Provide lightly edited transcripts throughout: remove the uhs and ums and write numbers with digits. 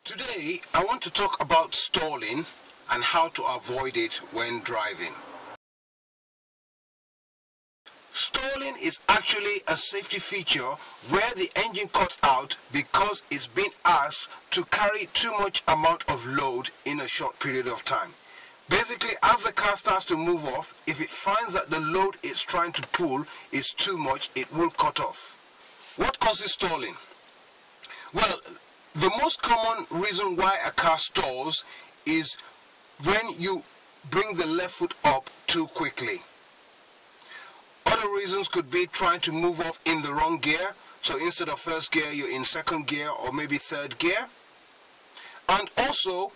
Today, I want to talk about stalling and how to avoid it when driving. Stalling is actually a safety feature where the engine cuts out because it's been asked to carry too much amount of load in a short period of time. Basically, as the car starts to move off, if it finds that the load it's trying to pull is too much, it will cut off. What causes stalling? Well, the most common reason why a car stalls is when you bring the left foot up too quickly. Other reasons could be trying to move off in the wrong gear. So instead of first gear, you're in second gear or maybe third gear. And also,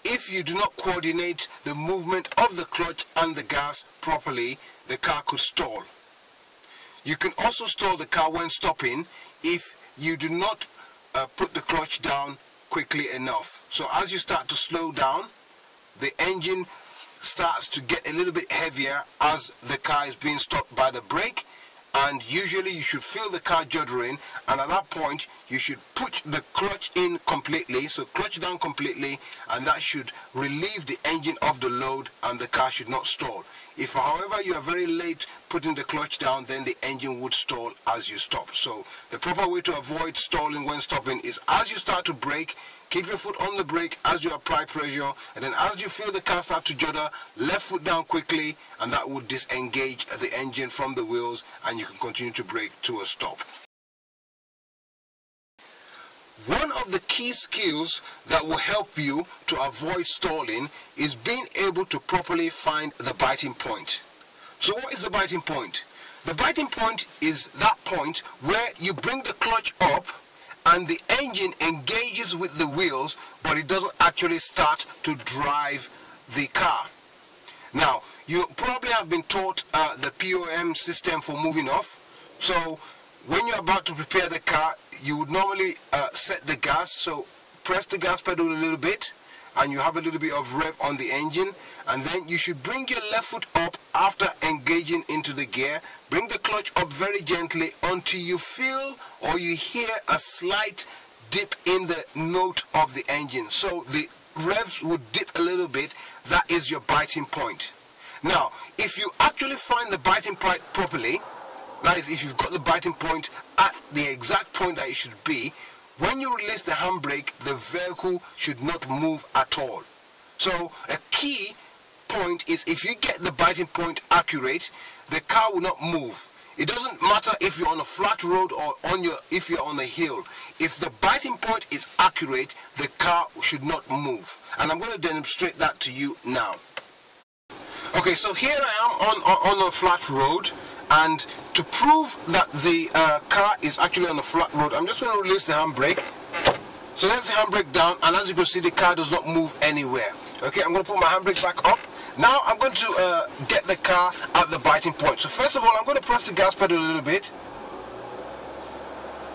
if you do not coordinate the movement of the clutch and the gas properly, the car could stall. You can also stall the car when stopping if you do not put the clutch down quickly enough. So as you start to slow down, the engine starts to get a little bit heavier as the car is being stopped by the brake, and usually you should feel the car juddering, and at that point you should put the clutch in completely, so clutch down completely, and that should relieve the engine of the load and the car should not stall. If however you are very late putting the clutch down, then the engine would stall as you stop. So the proper way to avoid stalling when stopping is as you start to brake, keep your foot on the brake as you apply pressure, and then as you feel the car start to judder, left foot down quickly, and that would disengage the engine from the wheels and you can continue to brake to a stop. One of the key skills that will help you to avoid stalling is being able to properly find the biting point. So what is the biting point? The biting point is that point where you bring the clutch up and the engine engages with the wheels, but it doesn't actually start to drive the car. Now, you probably have been taught the POM system for moving off. So when you're about to prepare the car, you would normally set the gas, so press the gas pedal a little bit and you have a little bit of rev on the engine, and then you should bring your left foot up after engaging into the gear. Bring the clutch up very gently until you feel or you hear a slight dip in the note of the engine. So the revs would dip a little bit. That is your biting point. Now, if you actually find the biting point properly, that is, if you've got the biting point at the exact point that it should be, when you release the handbrake, the vehicle should not move at all. So a key point is if you get the biting point accurate, the car will not move. It doesn't matter if you're on a flat road or if you're on a hill. If the biting point is accurate, the car should not move. And I'm going to demonstrate that to you now. Okay, so here I am on a flat road, and to prove that the car is actually on a flat road, I'm just going to release the handbrake. So there's the handbrake down, and as you can see, the car does not move anywhere. Okay, I'm going to put my handbrake back up. Now I'm going to get the car at the biting point. So first of all, I'm going to press the gas pedal a little bit.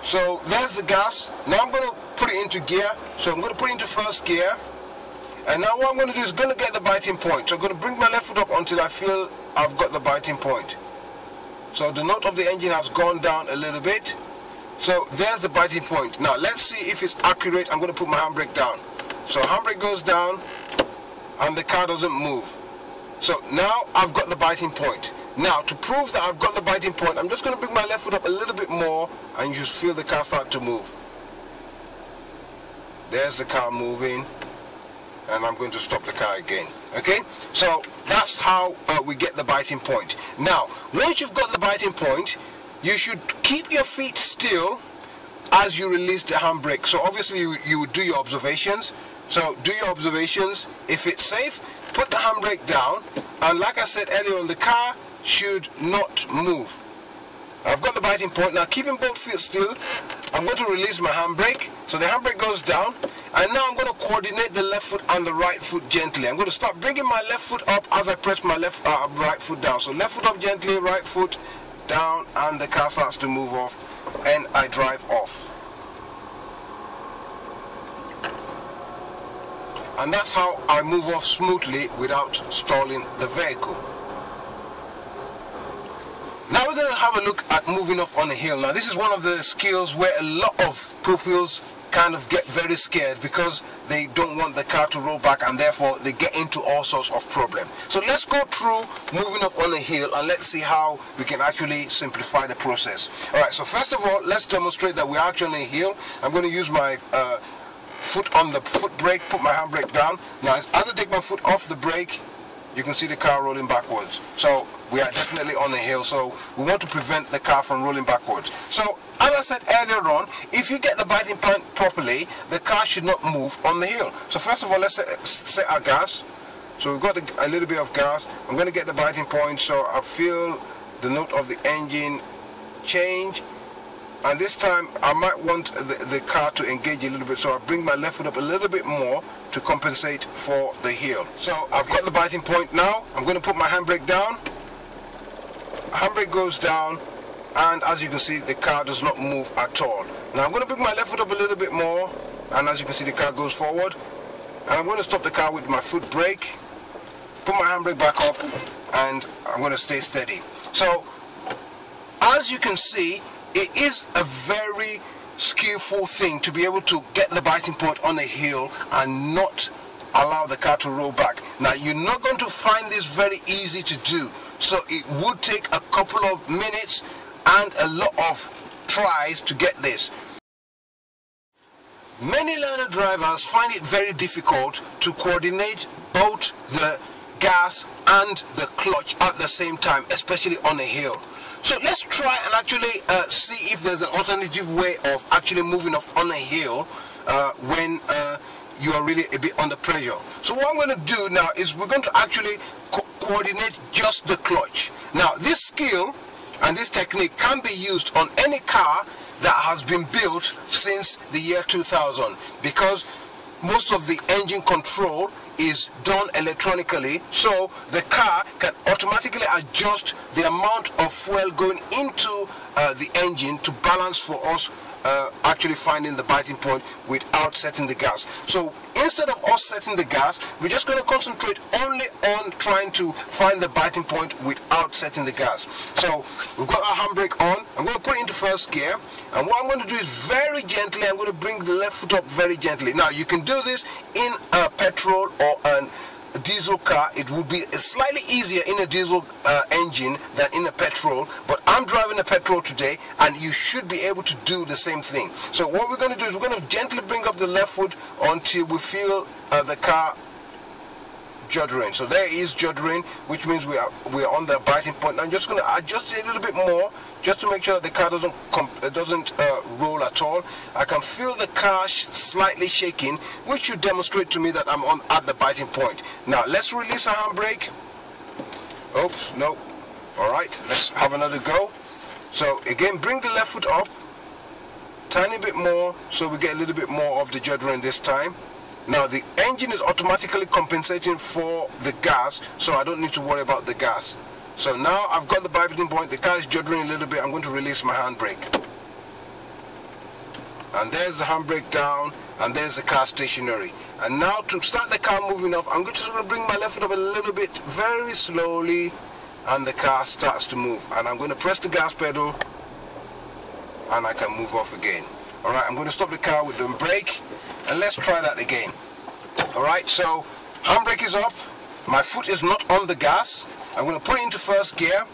So there's the gas. Now I'm going to put it into gear. So I'm going to put it into first gear. And now what I'm going to do is going to get the biting point. So I'm going to bring my left foot up until I feel I've got the biting point. So the note of the engine has gone down a little bit. So there's the biting point. Now let's see if it's accurate. I'm going to put my handbrake down. So handbrake goes down and the car doesn't move. So now I've got the biting point. Now to prove that I've got the biting point, I'm just going to bring my left foot up a little bit more and you just feel the car start to move. There's the car moving, and I'm going to stop the car again. Okay, so that's how we get the biting point. Now once you've got the biting point, you should keep your feet still as you release the handbrake. So obviously you would do your observations. So do your observations. If it's safe, put the handbrake down, and like I said earlier on, the car should not move. I've got the biting point. Now keeping both feet still, I'm going to release my handbrake. So the handbrake goes down, and now I'm going to coordinate the left foot and the right foot gently. I'm going to start bringing my left foot up as I press my right foot down. So left foot up gently, right foot down, and the car starts to move off, and I drive off. And that's how I move off smoothly without stalling the vehicle. Now we're going to have a look at moving off on a hill. Now this is one of the skills where a lot of pupils kind of get very scared because they don't want the car to roll back, and therefore they get into all sorts of problems. So let's go through moving up on a hill and let's see how we can actually simplify the process. Alright, so first of all, let's demonstrate that we're actually on a hill. I'm going to use my foot on the foot brake, put my handbrake down. Now as I take my foot off the brake, you can see the car rolling backwards. So we are definitely on a hill, so we want to prevent the car from rolling backwards. So as I said earlier on, if you get the biting point properly, the car should not move on the hill. So first of all, let's set our gas. So we've got a little bit of gas. I'm going to get the biting point, so I feel the note of the engine change. And this time I might want the car to engage a little bit, so I bring my left foot up a little bit more to compensate for the heel. So I've got the biting point now. I'm going to put my handbrake down. Handbrake goes down, and as you can see, the car does not move at all. Now I'm going to bring my left foot up a little bit more, and as you can see, the car goes forward. And I'm going to stop the car with my foot brake, put my handbrake back up, and I'm going to stay steady. So as you can see, it is a very skillful thing to be able to get the biting point on a hill and not allow the car to roll back. Now you're not going to find this very easy to do, so it would take a couple of minutes and a lot of tries to get this. Many learner drivers find it very difficult to coordinate both the gas and the clutch at the same time, especially on a hill. So let's try and actually see if there's an alternative way of actually moving off on a hill when you are really a bit under pressure. So what I'm going to do now is we're going to actually coordinate just the clutch. Now this skill and this technique can be used on any car that has been built since the year 2000, because most of the engine control is done electronically, so the car can automatically adjust the amount of fuel going into the engine to balance for us actually finding the biting point without setting the gas. So instead of us setting the gas, we're just going to concentrate only on trying to find the biting point without setting the gas. So we've got our handbrake on. I'm going to put it into first gear, and what I'm going to do is very gently, I'm going to bring the left foot up very gently. Now you can do this in a petrol or a diesel car. It would be slightly easier in a diesel engine than in a petrol, but I'm driving a petrol today, and you should be able to do the same thing. So what we're going to do is we're going to gently bring up the left foot until we feel the car juddering. So there is juddering, which means we are on the biting point. I'm just going to adjust it a little bit more just to make sure that the car doesn't roll at all. I can feel the car slightly shaking, which should demonstrate to me that I'm at the biting point. Now let's release our handbrake. Oops, no. Alright, let's have another go. So again, bring the left foot up tiny bit more, so we get a little bit more of the juddering this time. Now the engine is automatically compensating for the gas, so I don't need to worry about the gas. So now I've got the biting point, the car is juddering a little bit. I'm going to release my handbrake. And there's the handbrake down, and there's the car stationary. And now to start the car moving off, I'm just going to bring my left foot up a little bit, very slowly, and the car starts to move. And I'm going to press the gas pedal, and I can move off again. Alright, I'm going to stop the car with the brake, and let's try that again. Alright, so handbrake is up, my foot is not on the gas. I'm going to put it into first gear.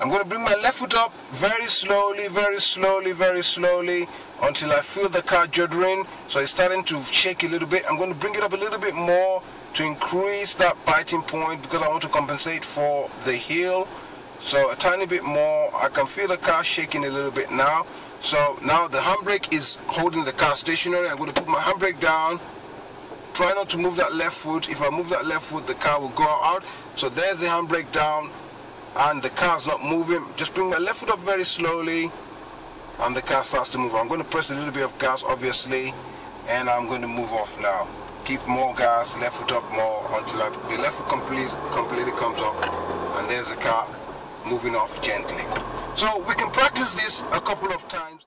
I'm going to bring my left foot up very slowly, very slowly, very slowly, until I feel the car juddering. So it's starting to shake a little bit. I'm going to bring it up a little bit more to increase that biting point, because I want to compensate for the heel. So a tiny bit more. I can feel the car shaking a little bit now. So now the handbrake is holding the car stationary. I'm going to put my handbrake down. Try not to move that left foot. If I move that left foot, the car will go out. So there's the handbrake down, and the car's not moving. Just bring my left foot up very slowly, and the car starts to move. I'm going to press a little bit of gas, obviously, and I'm going to move off now. Keep more gas, left foot up more, until the left foot completely comes up, and there's the car moving off gently. So we can practice this a couple of times.